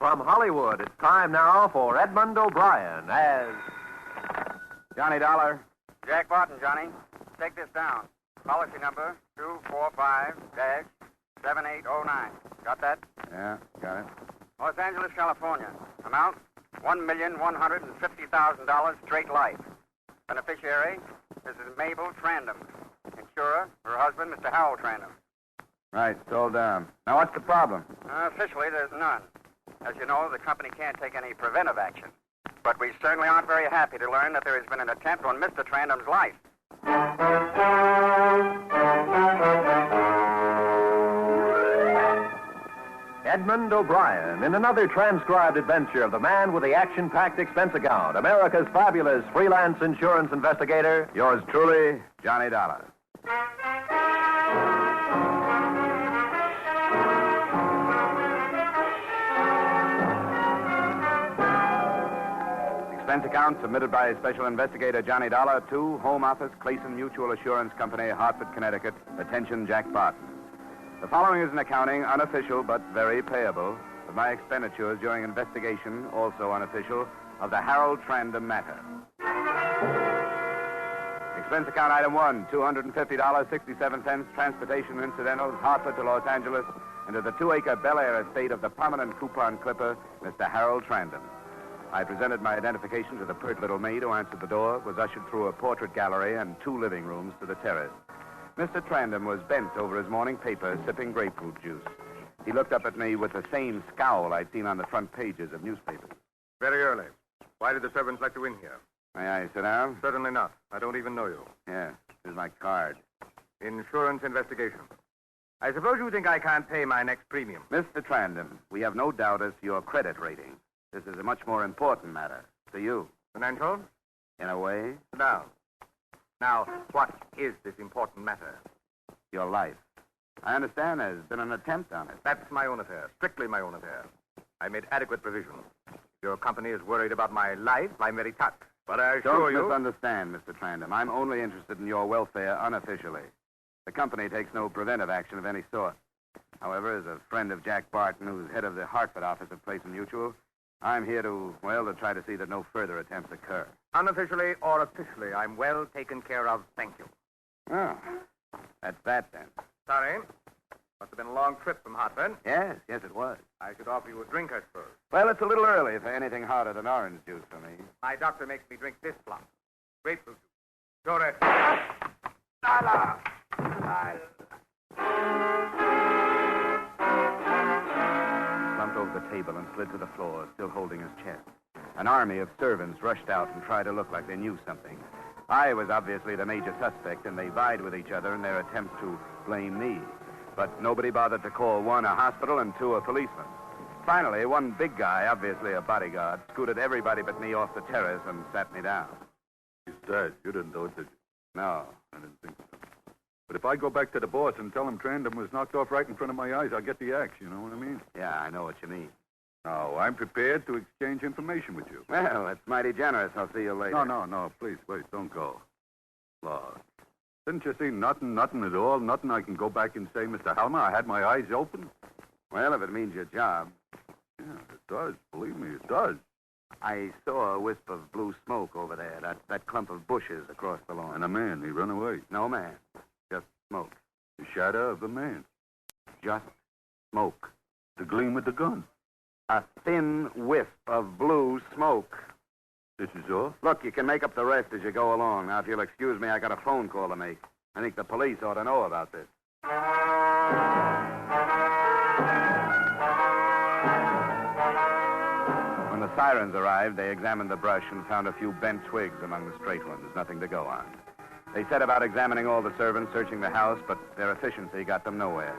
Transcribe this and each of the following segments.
from Hollywood, it's time now for Edmund O'Brien as... Johnny Dollar. Jack Barton, Johnny. Take this down. Policy number 245-7809. Got that? Yeah, got it. Los Angeles, California. Amount $1,150,000 straight life. Beneficiary, Mrs. Mabel Trandom. Insurer, her husband, Mr. Harold Trandom. Right, it's all down. Now, what's the problem? Officially, there's none. As you know, the company can't take any preventive action. But we certainly aren't very happy to learn that there has been an attempt on Mr. Trandom's life. Edmund O'Brien in another transcribed adventure of the man with the action-packed expense account, America's fabulous freelance insurance investigator, Yours truly, Johnny Dollar. Expense account submitted by Special Investigator Johnny Dollar to Home Office, Clayson Mutual Assurance Company, Hartford, Connecticut. Attention, Jack Barton. The following is an accounting, unofficial but very payable, of my expenditures during investigation, also unofficial, of the Harold Trandom matter. Expense account item 1, $250.67, transportation incidentals, Hartford to Los Angeles, and to the 2-acre Bel Air estate of the prominent coupon clipper, Mr. Harold Trandom. I presented my identification to the pert little maid who answered the door, was ushered through a portrait gallery and 2 living rooms to the terrace. Mr. Trandom was bent over his morning paper, sipping grapefruit juice. He looked up at me with the same scowl I'd seen on the front pages of newspapers. Very early. Why did the servants let you in here? May I sit down? Certainly not. I don't even know you. Yes, here's my card. Insurance investigation. I suppose you think I can't pay my next premium. Mr. Trandom, we have no doubt as to your credit rating. This is a much more important matter to you. Financial? In a way, Sit down. Now, what is this important matter? your life. I understand there's been an attempt on it. That's my own affair. Strictly my own affair. I made adequate provision. If your company is worried about my life, I'm very touched. But I assure Don't you... misunderstand, Mr. Trandom. I'm only interested in your welfare unofficially. The company takes no preventive action of any sort. However, as a friend of Jack Barton, who's head of the Hartford office of Clayson Mutual, I'm here to try to see that no further attempts occur. Unofficially or officially, I'm well taken care of. Thank you. Oh, that's that then. Sorry. Must have been a long trip from Hartford. Yes, it was. I should offer you a drink, I suppose. Well, it's a little early for anything hotter than orange juice for me. My doctor makes me drink this plum. Grapefruit juice. Dore. Lala. Slumped over the table and slid to the floor, still holding his chest. An army of servants rushed out and tried to look like they knew something. I was obviously the major suspect, and they vied with each other in their attempt to blame me. But nobody bothered to call 1 a hospital and 2 a policeman. Finally, one big guy, obviously a bodyguard, scooted everybody but me off the terrace and sat me down. He's dead. You didn't do it, did you? No. I didn't think so. But if I go back to the boss and tell him Trandom was knocked off right in front of my eyes, I'll get the axe, you know what I mean? Yeah, I know what you mean. No, I'm prepared to exchange information with you. Well, that's mighty generous. I'll see you later. No, please, wait, don't go. Lord, didn't you see nothing at all? Nothing I can go back and say, Mr. Halmer, I had my eyes open? Well, if it means your job. Yeah, it does. Believe me, it does. I saw a wisp of blue smoke over there, that clump of bushes across the lawn. And a man, he run away. No man, just smoke. The shadow of a man. Just smoke. The gleam of the gun. A thin whiff of blue smoke. This is all? Look, you can make up the rest as you go along. Now, if you'll excuse me, I got a phone call to make. I think the police ought to know about this. When the sirens arrived, they examined the brush and found a few bent twigs among the straight ones. Nothing to go on. They set about examining all the servants, searching the house, but their efficiency got them nowhere.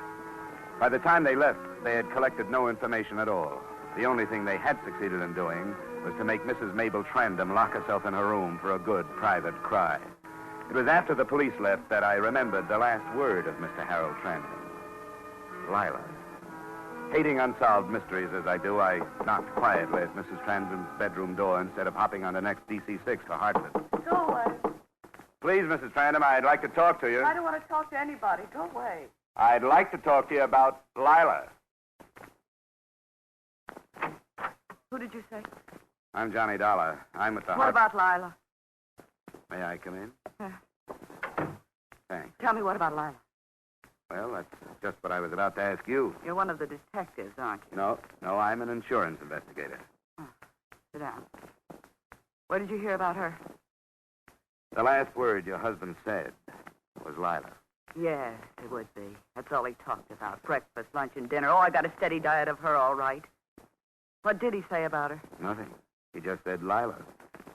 By the time they left, they had collected no information at all. The only thing they had succeeded in doing was to make Mrs. Mabel Trandom lock herself in her room for a good private cry. It was after the police left that I remembered the last word of Mr. Harold Trandom. Lila. Hating unsolved mysteries as I do, I knocked quietly at Mrs. Trandom's bedroom door instead of hopping on the next DC-6 for Hartford. Go away. Please, Mrs. Trandom, I'd like to talk to you. I don't want to talk to anybody. Go away. I'd like to talk to you about Lila. Who did you say? I'm Johnny Dollar. I'm at the... What about Lila? May I come in? Thanks. Tell me what about Lila? Well, that's just what I was about to ask you. You're one of the detectives, aren't you? No, I'm an insurance investigator. Oh, sit down. What did you hear about her? The last word your husband said was Lila. Yes, it would be. That's all he talked about. Breakfast, lunch, and dinner. Oh, I got a steady diet of her, all right. What did he say about her? Nothing. He just said Lila.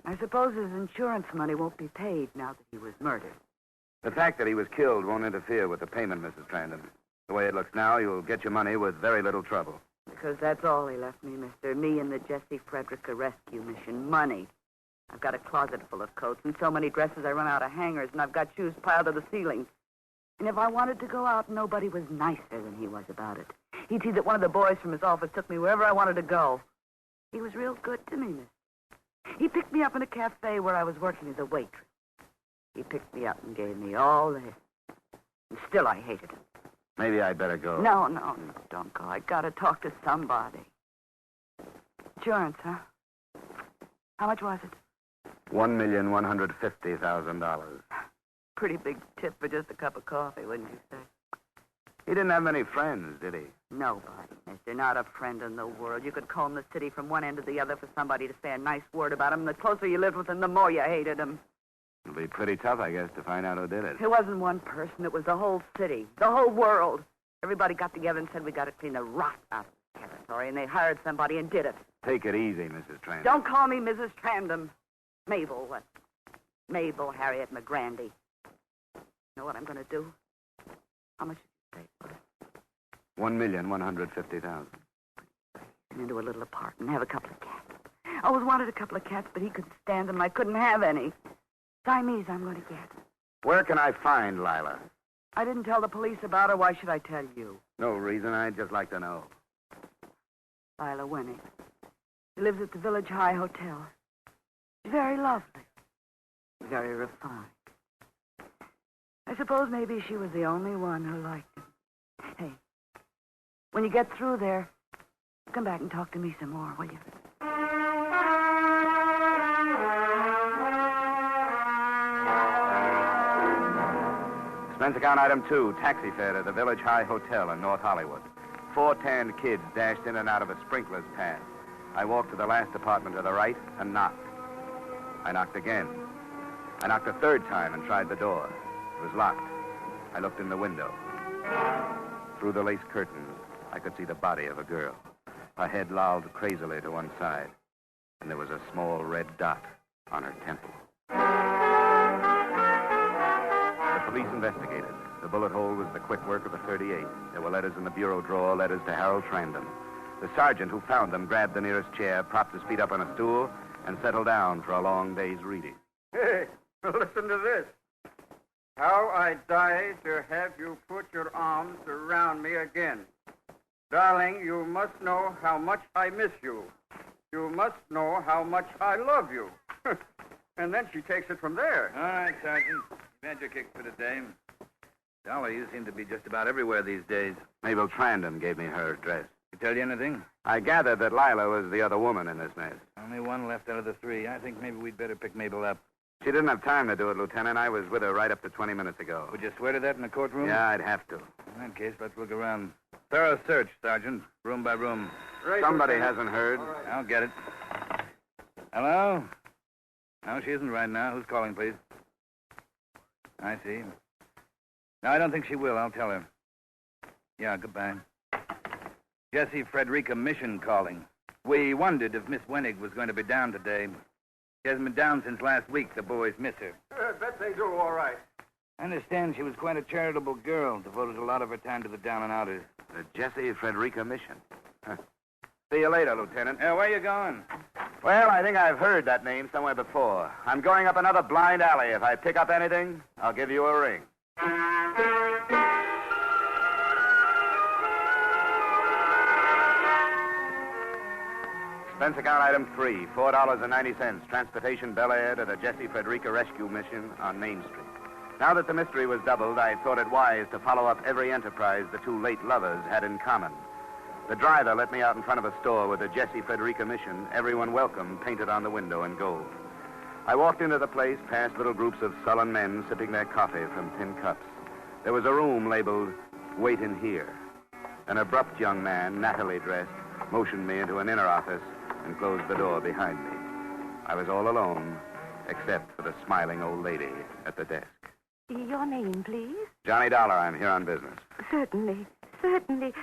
I suppose his insurance money won't be paid now that he was murdered. The fact that he was killed won't interfere with the payment, Mrs. Trandon. The way it looks now, you'll get your money with very little trouble. Because that's all he left me, mister. Me and the Jesse Frederica rescue mission. Money. I've got a closet full of coats and so many dresses I run out of hangers, and I've got shoes piled to the ceiling. And if I wanted to go out, nobody was nicer than he was about it. He'd see that one of the boys from his office took me wherever I wanted to go. He was real good to me, mister. He picked me up in a cafe where I was working as a waitress. He picked me up and gave me all this. And still I hated him. Maybe I'd better go. No, don't go. I gotta talk to somebody. Insurance, huh? How much was it? $1,150,000. Pretty big tip for just a cup of coffee, wouldn't you say? He didn't have many friends, did he? Nobody, mister. Not a friend in the world. You could comb the city from one end to the other for somebody to say a nice word about him. And the closer you lived with him, the more you hated him. It'll be pretty tough, I guess, to find out who did it. It wasn't one person. It was the whole city. The whole world. Everybody got together and said we got to clean the rot out of the territory. And they hired somebody and did it. Take it easy, Mrs. Trandon. Don't call me Mrs. Trandon. Mabel, what? Mabel Harriet McGrandy. You know what I'm going to do? How much did you pay for it? $1,150,000. Into a little apartment, have a couple of cats. I always wanted a couple of cats, but he couldn't stand them. I couldn't have any. Siamese I'm going to get. Where can I find Lila? I didn't tell the police about her. Why should I tell you? No reason. I'd just like to know. Lila Winning. She lives at the Village High Hotel. She's very lovely. Very refined. I suppose maybe she was the only one who liked him. Hey, when you get through there, come back and talk to me some more, will you? Expense account item 2, taxi fare to the Village High Hotel in North Hollywood. 4 tanned kids dashed in and out of a sprinkler's path. I walked to the last apartment to the right and knocked. I knocked again. I knocked a third time and tried the door. It was locked. I looked in the window. Through the lace curtains, I could see the body of a girl. Her head lolled crazily to one side, and there was a small red dot on her temple. The police investigated. The bullet hole was the quick work of a .38. There were letters in the bureau drawer, letters to Harold Trandon. The sergeant who found them grabbed the nearest chair, propped his feet up on a stool, and settled down for a long day's reading. Hey, listen to this. How I die to have you put your arms around me again. Darling, you must know how much I miss you. You must know how much I love you. And then she takes it from there. All right, Sergeant. You've had your kick for the day. Dollar, you seem to be just about everywhere these days. Mabel Trandon gave me her address. She tell you anything? I gathered that Lila was the other woman in this mess. Only one left out of the 3. I think maybe we'd better pick Mabel up. She didn't have time to do it, Lieutenant. I was with her right up to 20 minutes ago. Would you swear to that in the courtroom? Yeah, I'd have to. In that case, let's look around. Thorough search, Sergeant. Room by room. Right, Somebody Lieutenant. hasn't heard. Right. I'll get it. Hello? No, she isn't right now. Who's calling, please? I see. No, I don't think she will. I'll tell her. Yeah, goodbye. Jesse Frederica Mission calling. We wondered if Miss Wenig was going to be down today. She hasn't been down since last week. The boys miss her. I bet they do all right. I understand she was quite a charitable girl, devoted a lot of her time to the down and outers. The Jesse Frederica Mission. Huh. See you later, Lieutenant. Where you going? Well, I think I've heard that name somewhere before. I'm going up another blind alley. If I pick up anything, I'll give you a ring. Expense account item 3, $4.90. Transportation Bel Air to the Jesse Frederica Rescue Mission on Main Street. Now that the mystery was doubled, I thought it wise to follow up every enterprise the 2 late lovers had in common. The driver let me out in front of a store with the Jesse Frederica mission, everyone welcome, painted on the window in gold. I walked into the place, past little groups of sullen men sipping their coffee from tin cups. There was a room labeled, Wait in Here. An abrupt young man, nattily dressed, motioned me into an inner office and closed the door behind me. I was all alone, except for the smiling old lady at the desk. Your name, please? Johnny Dollar, I'm here on business. Certainly.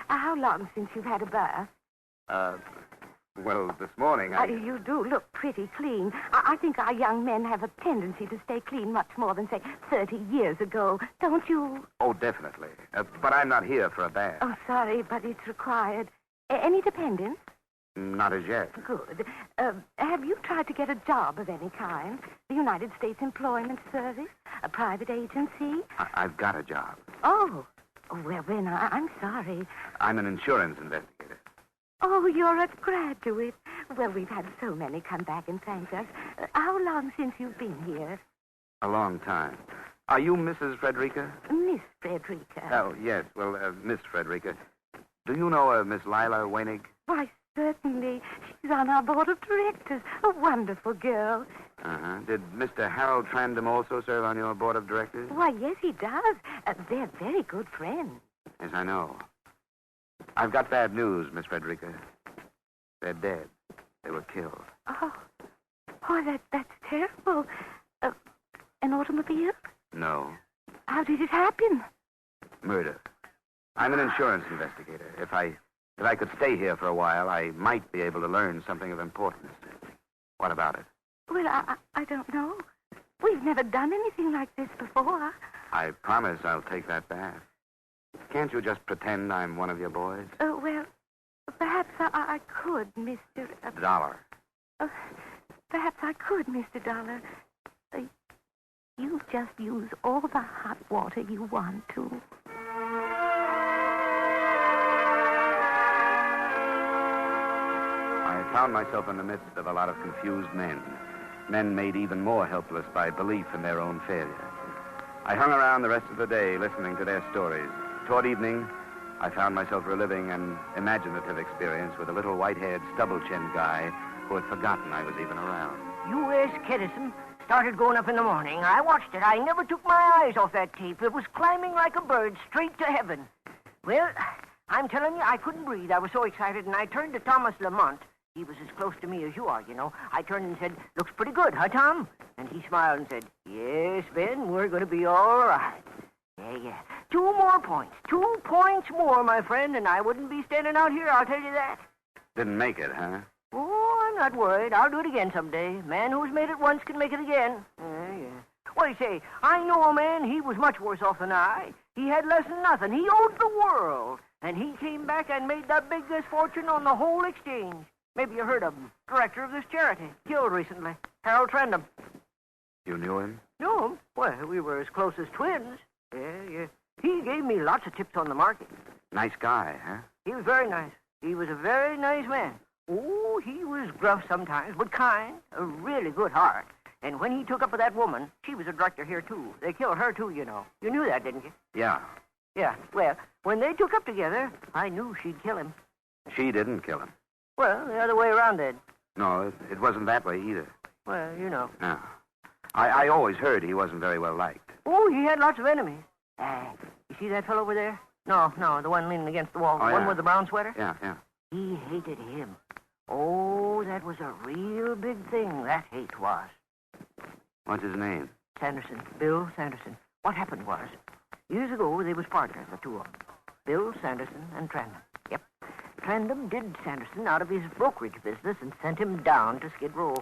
How long since you've had a bath? Well, this morning You do look pretty clean. I think our young men have a tendency to stay clean much more than, say, 30 years ago. Don't you? Oh, definitely. But I'm not here for a bath. Oh, sorry, but it's required. Any dependents? Not as yet. Good. Have you tried to get a job of any kind? The United States Employment Service? A private agency? I've got a job. Oh. Well, then, I'm sorry. I'm an insurance investigator. Oh, you're a graduate. Well, we've had so many come back and thank us. How long since you've been here? A long time. Are you Mrs. Frederica? Miss Frederica. Oh, yes. Well, Miss Frederica. Do you know Miss Lila Weinig? Why, certainly. She's on our board of directors. A wonderful girl. Uh-huh. Did Mr. Harold Trandom also serve on your board of directors? Why, yes, he does. They're very good friends. Yes, I know. I've got bad news, Miss Frederica. They're dead. They were killed. Oh, that's terrible. An automobile? No. How did it happen? Murder. I'm an insurance investigator. If I could stay here for a while, I might be able to learn something of importance. What about it? Well, I don't know. We've never done anything like this before. I promise I'll take that bath. Can't you just pretend I'm one of your boys? Well, perhaps I could, Mr. Dollar. Perhaps I could, Mr. Dollar. You just use all the hot water you want to. I found myself in the midst of a lot of confused men. Men made even more helpless by belief in their own failure. I hung around the rest of the day listening to their stories. Toward evening, I found myself reliving an imaginative experience with a little white-haired, stubble-chinned guy who had forgotten I was even around. U.S. Kiddison started going up in the morning. I watched it. I never took my eyes off that tape. It was climbing like a bird straight to heaven. Well, I'm telling you, I couldn't breathe. I was so excited, and I turned to Thomas Lamont. He was as close to me as you are, you know. I turned and said, "Looks pretty good, huh, Tom?" And he smiled and said, "Yes, Ben, we're going to be all right." Yeah. 2 more points. 2 points more, my friend, and I wouldn't be standing out here, I'll tell you that. Didn't make it, huh? Oh, I'm not worried. I'll do it again someday. Man who's made it once can make it again. Yeah. What do you say? I know a man, he was much worse off than I. He had less than nothing. He owed the world. And he came back and made the biggest fortune on the whole exchange. Maybe you heard of him. Director of this charity. Killed recently. Harold Trandom. You knew him? Knew him? Well, we were as close as twins. Yeah. He gave me lots of tips on the market. Nice guy, huh? He was very nice. He was a very nice man. Oh, he was gruff sometimes, but kind. A really good heart. And when he took up with that woman, she was a director here, too. They killed her, too, you know. You knew that, didn't you? Yeah. Yeah. Well, when they took up together, I knew she'd kill him. She didn't kill him. Well, the other way around did. No, it wasn't that way either. Well, you know. No. I always heard he wasn't very well liked. Oh, he had lots of enemies. You see that fellow over there? No, the one leaning against the wall. Oh, the one yeah. with the brown sweater? Yeah. He hated him. Oh, that was a real big thing, that hate was. What's his name? Sanderson. Bill Sanderson. What happened was, years ago, they was partners, the two of them. Bill Sanderson and Trandom. Yep. Trandom did Sanderson out of his brokerage business and sent him down to Skid Row.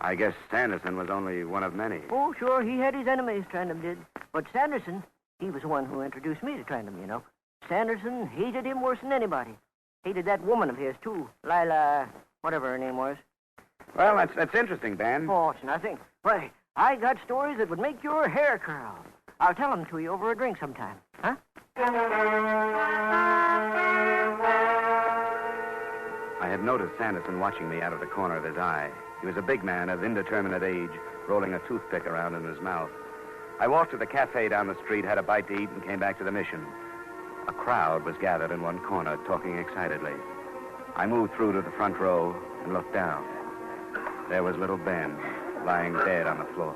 I guess Sanderson was only one of many. Oh, sure, he had his enemies, Trandom did. But Sanderson, he was the one who introduced me to Trandom, you know. Sanderson hated him worse than anybody. Hated that woman of his, too. Lila, whatever her name was. Well, that's interesting, Ben. Oh, it's nothing. Why, I got stories that would make your hair curl. I'll tell them to you over a drink sometime, huh? I had noticed Sanderson watching me out of the corner of his eye. He was a big man of indeterminate age, rolling a toothpick around in his mouth. I walked to the cafe down the street, had a bite to eat, and came back to the mission. A crowd was gathered in one corner, talking excitedly. I moved through to the front row and looked down. There was little Ben, lying dead on the floor.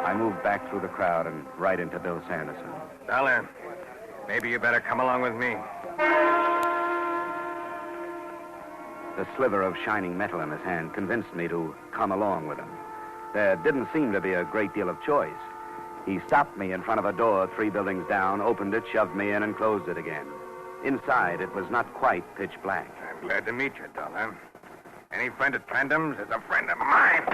I moved back through the crowd and right into Bill Sanderson. Dollar, maybe you better come along with me. The sliver of shining metal in his hand convinced me to come along with him. There didn't seem to be a great deal of choice. He stopped me in front of a door 3 buildings down, opened it, shoved me in, and closed it again. Inside, it was not quite pitch black. I'm glad to meet you, Dollar. Any friend at Trandham's is a friend of mine.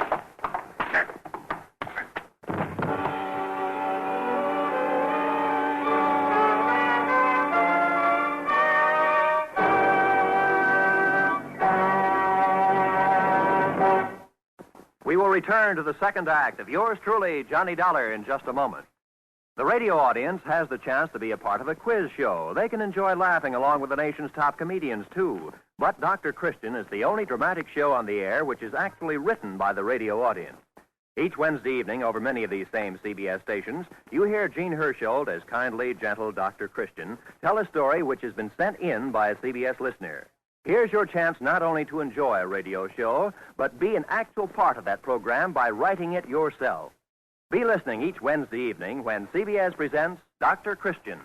We will return to the second act of yours truly, Johnny Dollar, in just a moment. The radio audience has the chance to be a part of a quiz show. They can enjoy laughing along with the nation's top comedians, too. But Dr. Christian is the only dramatic show on the air which is actually written by the radio audience. Each Wednesday evening, over many of these same CBS stations, you hear Gene Hersholt as kindly, gentle Dr. Christian tell a story which has been sent in by a CBS listener. Here's your chance not only to enjoy a radio show, but be an actual part of that program by writing it yourself. Be listening each Wednesday evening when CBS presents Dr. Christian.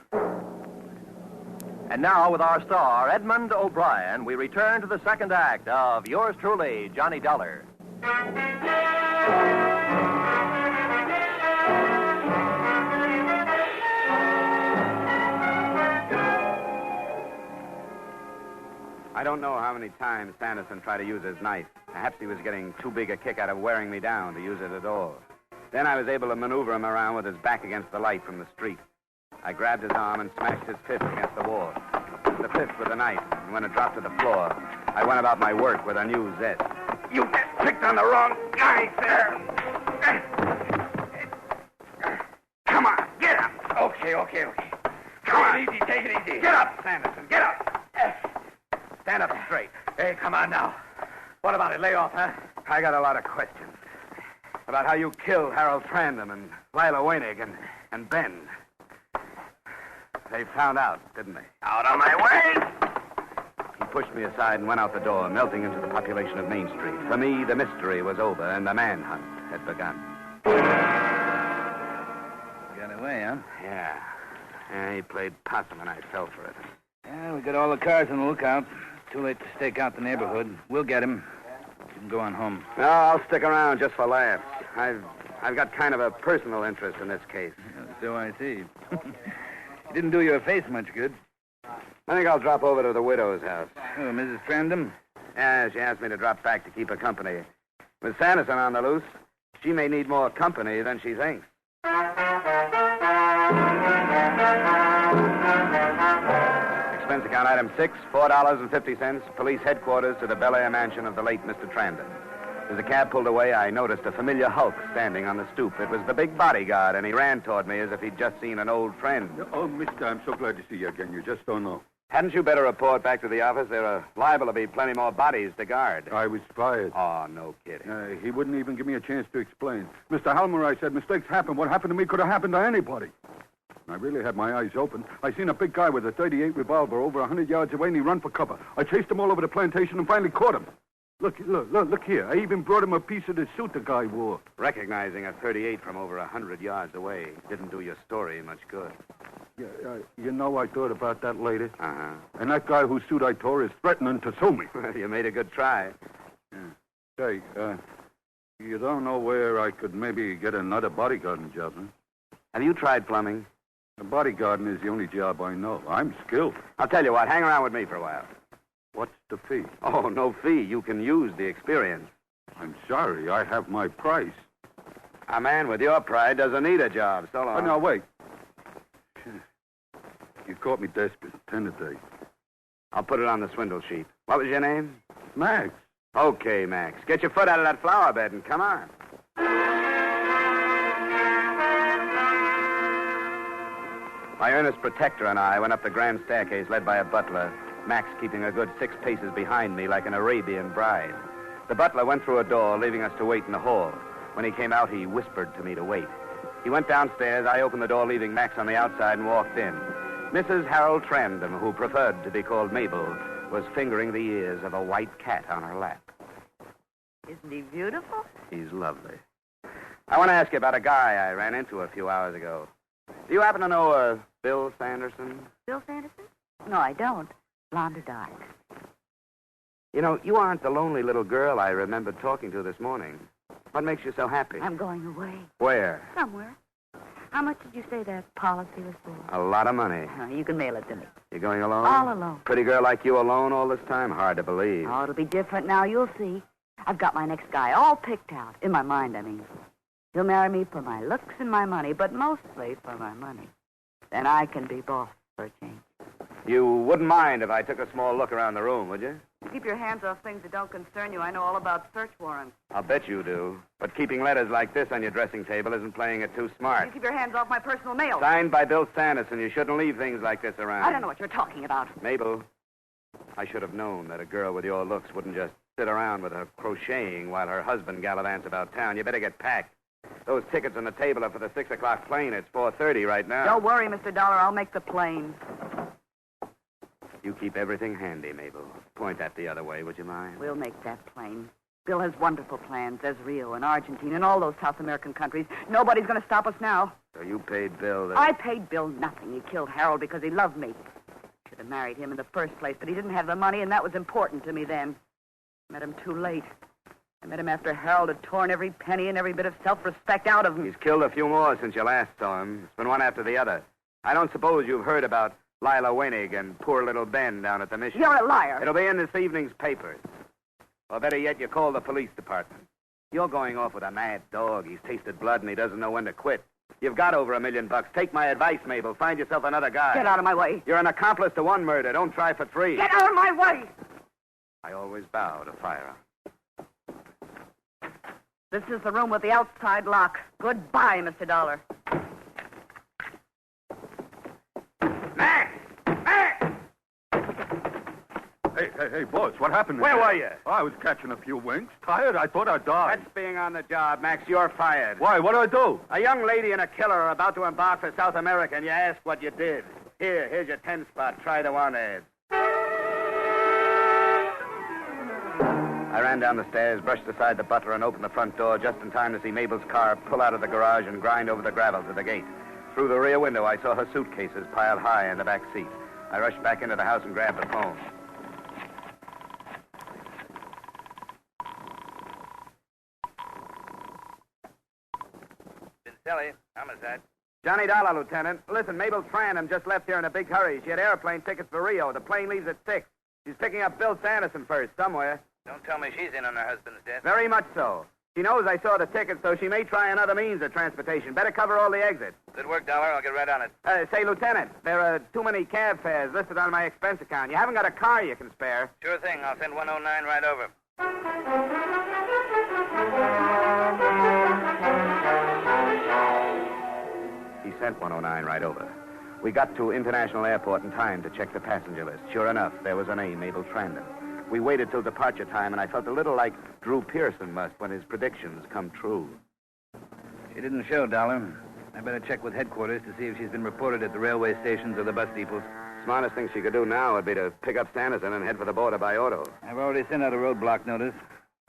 And now, with our star, Edmund O'Brien, we return to the second act of yours truly, Johnny Dollar. I don't know how many times Sanderson tried to use his knife. Perhaps he was getting too big a kick out of wearing me down to use it at all. Then I was able to maneuver him around with his back against the light from the street. I grabbed his arm and smashed his fist against the wall. The fist with the knife, and when it dropped to the floor, I went about my work with a new zest. You picked on the wrong guy, sir. Come on, get up. Okay. Come on. Easy, take it easy. Get up, Sanderson, get up. Stand up straight. Hey, come on now. What about it? Lay off, huh? I got a lot of questions. About how you killed Harold Trandham and Lila Weinig and Ben. They found out, didn't they? Out of my way! He pushed me aside and went out the door, melting into the population of Main Street. For me, the mystery was over and the manhunt had begun. Got away, huh? Yeah, he played possum and I fell for it. Yeah, we got all the cars on the lookout. Too late to stake out the neighborhood. We'll get him. You can go on home. No, I'll stick around just for laughs. I've got kind of a personal interest in this case. So I see. It didn't do your face much good. I think I'll drop over to the widow's house. Oh, Mrs. Trandham? Yeah, she asked me to drop back to keep her company. With Sanderson on the loose, she may need more company than she thinks. Expense account item 6, $4.50, police headquarters to the Bel Air mansion of the late Mr. Trandham. As the cab pulled away, I noticed a familiar hulk standing on the stoop. It was the big bodyguard, and he ran toward me as if he'd just seen an old friend. Oh, mister, I'm so glad to see you again. You just don't know. Hadn't you better report back to the office? There are liable to be plenty more bodies to guard. I was fired. Oh, no kidding. He wouldn't even give me a chance to explain. Mr. Halmer, I said, mistakes happen. What happened to me could have happened to anybody. I really had my eyes open. I seen a big guy with a .38 revolver over 100 yards away, and he run for cover. I chased him all over the plantation and finally caught him. Look here. I even brought him a piece of the suit the guy wore. Recognizing a .38 from over 100 yards away didn't do your story much good. Yeah, you know, I thought about that later. Uh-huh. And that guy whose suit I tore is threatening to sue me. Well, you made a good try. Yeah. Say, you don't know where I could maybe get another bodyguarding job, huh? Have you tried plumbing? The bodyguarding is the only job I know. I'm skilled. I'll tell you what, hang around with me for a while. What's the fee? Oh, no fee. You can use the experience. I'm sorry. I have my price. A man with your pride doesn't need a job. So long. Oh, now, wait. You caught me desperate. 10 a day. I'll put it on the swindle sheet. What was your name? Max. Okay, Max. Get your foot out of that flower bed and come on. My earnest protector and I went up the grand staircase led by a butler, Max keeping a good 6 paces behind me like an Arabian bride. The butler went through a door, leaving us to wait in the hall. When he came out, he whispered to me to wait. He went downstairs. I opened the door, leaving Max on the outside, and walked in. Mrs. Harold Trandom, who preferred to be called Mabel, was fingering the ears of a white cat on her lap. Isn't he beautiful? He's lovely. I want to ask you about a guy I ran into a few hours ago. Do you happen to know Bill Sanderson? Bill Sanderson? No, I don't. Blonde or dark? You know, you aren't the lonely little girl I remembered talking to this morning. What makes you so happy? I'm going away. Where? Somewhere. How much did you say that policy was for? A lot of money. You can mail it to me. You going alone? All alone. Pretty girl like you alone all this time? Hard to believe. Oh, it'll be different now. You'll see. I've got my next guy all picked out. In my mind, I mean. He'll marry me for my looks and my money, but mostly for my money. Then I can be boss for a change. You wouldn't mind if I took a small look around the room, would you? Keep your hands off things that don't concern you. I know all about search warrants. I'll bet you do. But keeping letters like this on your dressing table isn't playing it too smart. You keep your hands off my personal mail. Signed by Bill Sanderson. You shouldn't leave things like this around. I don't know what you're talking about. Mabel, I should have known that a girl with your looks wouldn't just sit around with her crocheting while her husband gallivants about town. You better get packed. Those tickets on the table are for the 6 o'clock plane. It's 4:30 right now. Don't worry, Mr. Dollar. I'll make the plane. You keep everything handy, Mabel. Point that the other way, would you mind? We'll make that plane. Bill has wonderful plans. There's Rio and Argentina and all those South American countries. Nobody's going to stop us now. So you paid Bill I paid Bill nothing. He killed Harold because he loved me. Should have married him in the first place, but he didn't have the money, and that was important to me then. Met him too late. I met him after Harold had torn every penny and every bit of self-respect out of him. He's killed a few more since you last saw him. It's been one after the other. I don't suppose you've heard about Lila Wenig and poor little Ben down at the mission. You're a liar. It'll be in this evening's papers. Or better yet, you call the police department. You're going off with a mad dog. He's tasted blood and he doesn't know when to quit. You've got over $1 million. Take my advice, Mabel. Find yourself another guy. Get out of my way. You're an accomplice to one murder. Don't try for 3. Get out of my way. I always bow to firearms. This is the room with the outside lock. Goodbye, Mr. Dollar. Max! Max! Hey, boss, what happened? Where were you? Oh, I was catching a few winks. Tired? I thought I'd die. That's being on the job, Max. You're fired. Why? What'd I do? A young lady and a killer are about to embark for South America, and you ask what you did. Here's your 10 spot. Try the one ad. I ran down the stairs, brushed aside the butler, and opened the front door just in time to see Mabel's car pull out of the garage and grind over the gravel to the gate. Through the rear window, I saw her suitcases piled high in the back seat. I rushed back into the house and grabbed the phone. Vincelli, homicide. Johnny Dollar, Lieutenant. Listen, Mabel Trandom just left here in a big hurry. She had airplane tickets for Rio. The plane leaves at 6. She's picking up Bill Sanderson first, somewhere. Don't tell me she's in on her husband's death. Very much so. She knows I saw the tickets, so she may try another means of transportation. Better cover all the exits. Good work, Dollar. I'll get right on it. Say, Lieutenant, there are too many cab fares listed on my expense account. You haven't got a car you can spare. Sure thing. I'll send 109 right over. He sent 109 right over. We got to International Airport in time to check the passenger list. Sure enough, there was a name, Mabel Trandom. We waited till departure time, and I felt a little like Drew Pearson must when his predictions come true. She didn't show, Dollar. I better check with headquarters to see if she's been reported at the railway stations or the bus depots. Smartest thing she could do now would be to pick up Sanderson and head for the border by auto. I've already sent out a roadblock notice.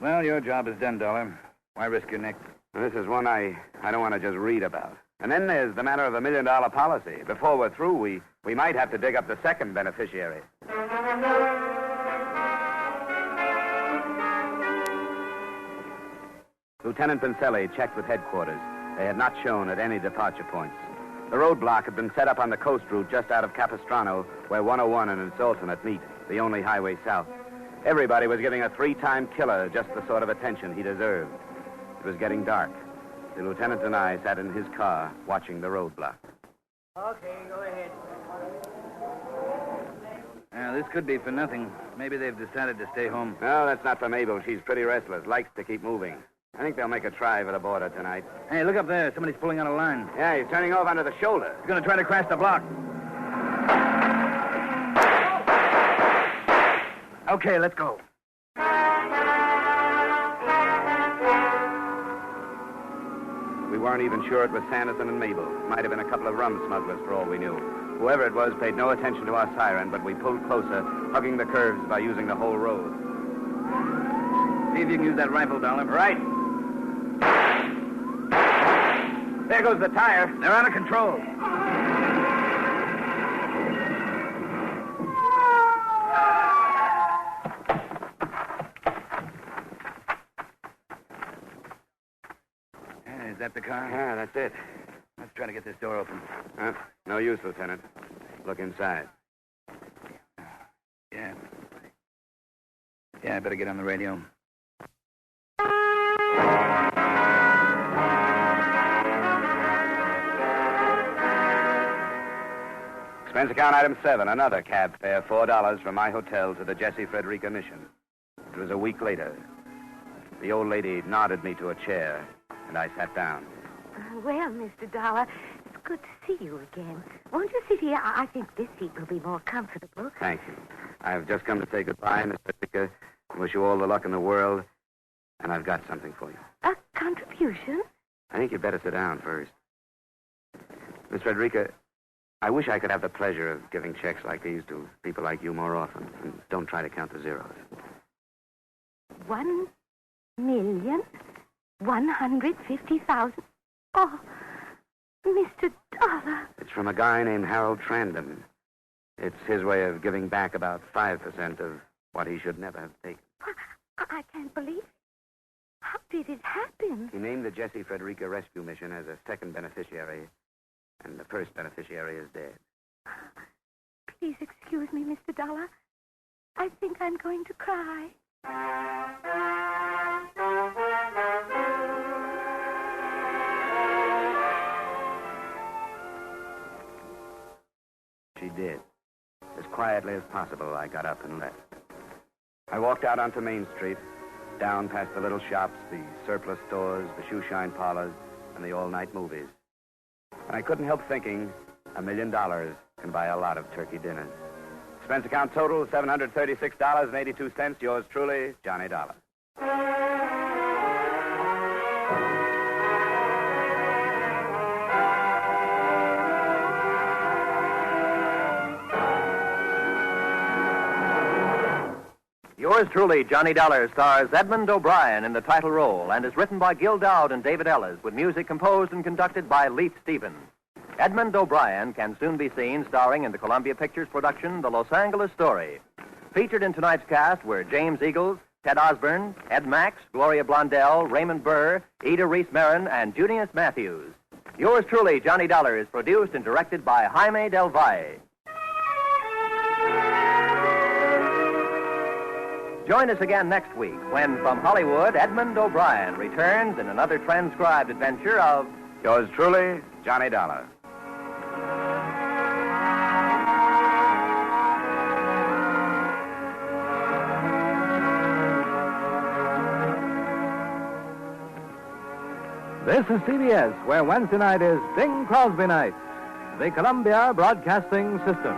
Well, your job is done, Dollar. Why risk your neck? Now, this is one I don't want to just read about. And then there's the matter of $1 million policy. Before we're through, we might have to dig up the second beneficiary. Lieutenant Vincelli checked with headquarters. They had not shown at any departure points. The roadblock had been set up on the coast route just out of Capistrano, where 101 and its alternate meet, the only highway south. Everybody was giving a 3-time killer just the sort of attention he deserved. It was getting dark. The lieutenant and I sat in his car watching the roadblock. Okay, go ahead. This could be for nothing. Maybe they've decided to stay home. No, that's not for Mabel. She's pretty restless, likes to keep moving. I think they'll make a try for the border tonight. Hey, look up there. Somebody's pulling on a line. Yeah, he's turning off onto the shoulder. He's going to try to crash the block. Okay, let's go. We weren't even sure it was Sanderson and Mabel. It might have been a couple of rum smugglers for all we knew. Whoever it was paid no attention to our siren, but we pulled closer, hugging the curves by using the whole road. See if you can use that rifle, Dollar. Right. There goes the tire. They're out of control. Is that the car? Yeah, that's it. Let's try to get this door open. No use, Lieutenant. Look inside. Yeah. Yeah, I better get on the radio. Expense account item 7, another cab fare, $4 from my hotel to the Jesse Frederica mission. It was a week later. The old lady nodded me to a chair, and I sat down. Well, Mr. Dollar, it's good to see you again. Won't you sit here? I think this seat will be more comfortable. Thank you. I've just come to say goodbye, Miss Frederica. Wish you all the luck in the world, and I've got something for you. A contribution? I think you'd better sit down first. Miss Frederica, I wish I could have the pleasure of giving checks like these to people like you more often. And don't try to count the zeros. 1,150,000. Oh, Mr. Dollar. It's from a guy named Harold Trandon. It's his way of giving back about 5% of what he should never have taken. I can't believe it. How did it happen? He named the Jesse Frederica Rescue Mission as a second beneficiary, and the first beneficiary is dead. Please excuse me, Mr. Dollar. I think I'm going to cry. She did. As quietly as possible, I got up and left. I walked out onto Main Street, down past the little shops, the surplus stores, the shoe-shine parlors, and the all-night movies. And I couldn't help thinking, $1 million can buy a lot of turkey dinners. Expense account total, $736.82. Yours truly, Johnny Dollar. Yours truly, Johnny Dollar, stars Edmund O'Brien in the title role and is written by Gil Dowd and David Ellis with music composed and conducted by Leith Stevens. Edmund O'Brien can soon be seen starring in the Columbia Pictures production, The Los Angeles Story. Featured in tonight's cast were James Eagles, Ted Osborne, Ed Max, Gloria Blondell, Raymond Burr, Ida Reese-Marin, and Junius Matthews. Yours truly, Johnny Dollar, is produced and directed by Jaime Del Valle. Join us again next week when, from Hollywood, Edmund O'Brien returns in another transcribed adventure of... Yours truly, Johnny Dollar. This is CBS, where Wednesday night is Bing Crosby night. The Columbia Broadcasting System.